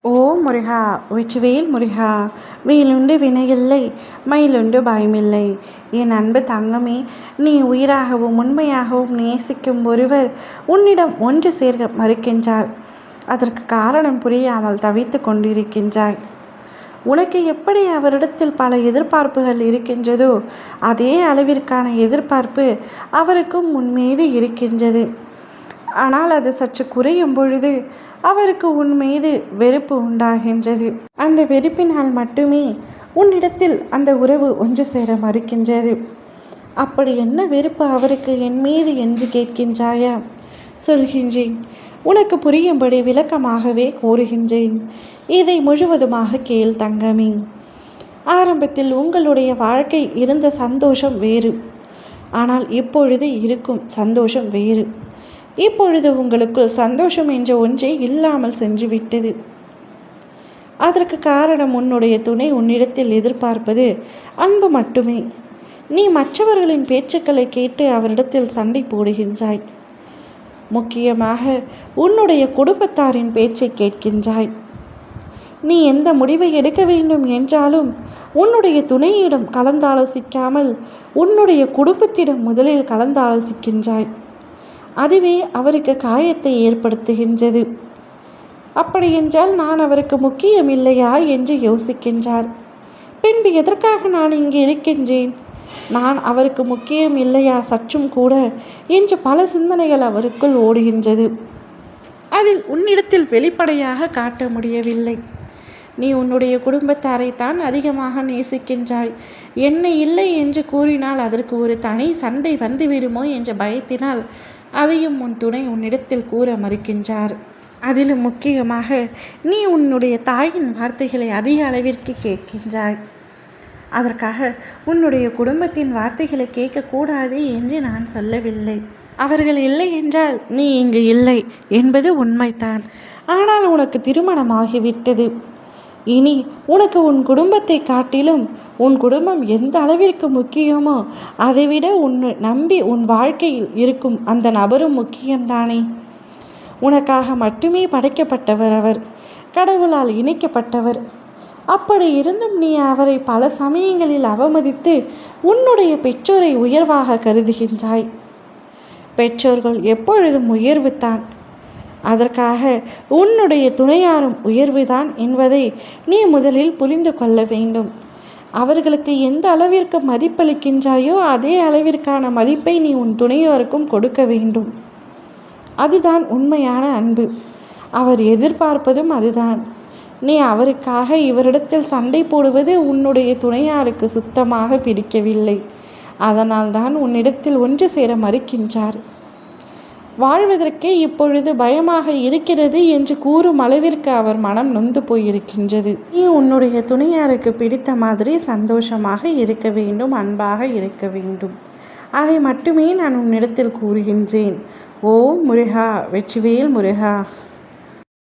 ஓ முருகா வெற்றிவேல் முருகா, வேலுண்டு வினையில்லை, மயிலுண்டு பயமில்லை. என் அன்பு தங்கமே, நீ உயிராகவும் உண்மையாகவும் நேசிக்கும் ஒருவர் உன்னிடம் ஒன்று சேர்க்க மறுக்கின்றார். அதற்கு காரணம் புரியாமல் தவித்து கொண்டிருக்கின்றாய். உனக்கு எப்படி அவரிடத்தில் பல எதிர்பார்ப்புகள் இருக்கின்றதோ அதே அளவிற்கான எதிர்பார்ப்பு அவருக்கும் உன் மீது இருக்கின்றது. ஆனால் அது சற்று குறையும் பொழுது அவருக்கு உன் மீது வெறுப்பு உண்டாகின்றது. அந்த வெறுப்பினால் மட்டுமே உன்னிடத்தில் அந்த உறவு ஒன்று சேர மறுக்கின்றது. அப்படி என்ன வெறுப்பு அவருக்கு என் மீது என்று கேட்கின்றாயா? சொல்கின்றேன், உனக்கு புரியும்படி விளக்கமாகவே கூறுகின்றேன். இதை முழுவதுமாக கேள் தங்கமே. ஆரம்பத்தில் உங்களுடைய வாழ்க்கை இருந்த சந்தோஷம் வேறு, ஆனால் இப்பொழுது இருக்கும் சந்தோஷம் வேறு. இப்பொழுது உங்களுக்குள் சந்தோஷம் என்ற ஒன்றே இல்லாமல் சென்றுவிட்டது. அதற்கு காரணம் உன்னுடைய துணை உன்னிடத்தில் எதிர்பார்ப்பது அன்பு மட்டுமே. நீ மற்றவர்களின் பேச்சுக்களை கேட்டு அவரிடத்தில் சண்டை போடுகின்றாய். முக்கியமாக உன்னுடைய குடும்பத்தாரின் பேச்சை கேட்கின்றாய். நீ எந்த முடிவை எடுக்க வேண்டும் என்றாலும் உன்னுடைய துணையிடம் கலந்தாலோசிக்காமல் உன்னுடைய குடும்பத்திடம் முதலில் கலந்தாலோசிக்கின்றாய். அதுவே அவருக்கு காயத்தை ஏற்படுத்துகின்றது. அப்படியென்றால் நான் அவருக்கு முக்கியம் இல்லையா என்று யோசிக்கின்றார். பின்பு எதற்காக நான் இங்கு இருக்கின்றேன், நான் அவருக்கு முக்கியம் இல்லையா சற்றும் கூட என்று பல சிந்தனைகள் அவருக்குள் ஓடுகின்றது. அதில் உன்னிடத்தில் வெளிப்படையாக காட்ட முடியவில்லை. நீ உன்னுடைய குடும்பத்தாரை தான் அதிகமாக நேசிக்கின்றாய். என்னை இல்லை என்று கூறினால் அதற்கு ஒரு தனி சண்டை வந்துவிடுமோ என்ற பயத்தினால் அதையும் உன் துணை உன்னிடத்தில் கூற மறுக்கின்றார். அதிலும் முக்கியமாக நீ உன்னுடைய தாயின் வார்த்தைகளை அதிக அளவிற்கு கேட்கின்றாய். அதற்காக உன்னுடைய குடும்பத்தின் வார்த்தைகளை கேட்கக்கூடாது என்று நான் சொல்லவில்லை. அவர்கள் இல்லை என்றால் நீ இங்கு இல்லை என்பது உண்மைதான். ஆனால் உனக்கு திருமணமாகிவிட்டது. இனி உனக்கு உன் குடும்பத்தை காட்டிலும் உன் குடும்பம் எந்த அளவிற்கு முக்கியமோ அதைவிட உன்னை நம்பி உன் வாழ்க்கையில் இருக்கும் அந்த நபரும் முக்கியம்தானே. உனக்காக மட்டுமே படைக்கப்பட்டவர் அவர், கடவுளால் இணைக்கப்பட்டவர். அப்படி இருந்தும் நீ அவரை பல சமயங்களில் அவமதித்து உன்னுடைய பெற்றோரை உயர்வாக கருதுகின்றாய். பெற்றோர்கள் எப்பொழுதும் உயர்வுதான். அதற்காக உன்னுடைய துணையாரும் உயர்வுதான் என்பதை நீ முதலில் புரிந்து கொள்ள வேண்டும். அவர்களுக்கு எந்த அளவிற்கு மதிப்பளிக்கின்றாயோ அதே அளவிற்கான மதிப்பை நீ உன் துணையோருக்கும் கொடுக்க வேண்டும். அதுதான் உண்மையான அன்பு. அவர் எதிர்பார்ப்பதும் அதுதான். நீ அவருக்காக இவரிடத்தில் சண்டை போடுவது உன்னுடைய துணையாருக்கு சுத்தமாக பிடிக்கவில்லை. அதனால்தான் உன்னிடத்தில் ஒன்று சேர மறுக்கின்றார். வாழ்வதற்கே இப்பொழுது பயமாக இருக்கிறது என்று கூறும் அளவிற்கு அவர் மனம் நொந்து போயிருக்கின்றது. நீ உன்னுடைய துணையாருக்கு பிடித்த மாதிரி சந்தோஷமாக இருக்க வேண்டும், அன்பாக இருக்க வேண்டும். அதை மட்டுமே நான் உன்னிடத்தில் கூறுகின்றேன். ஓ முருகா, வெற்றிவேல் முருகா.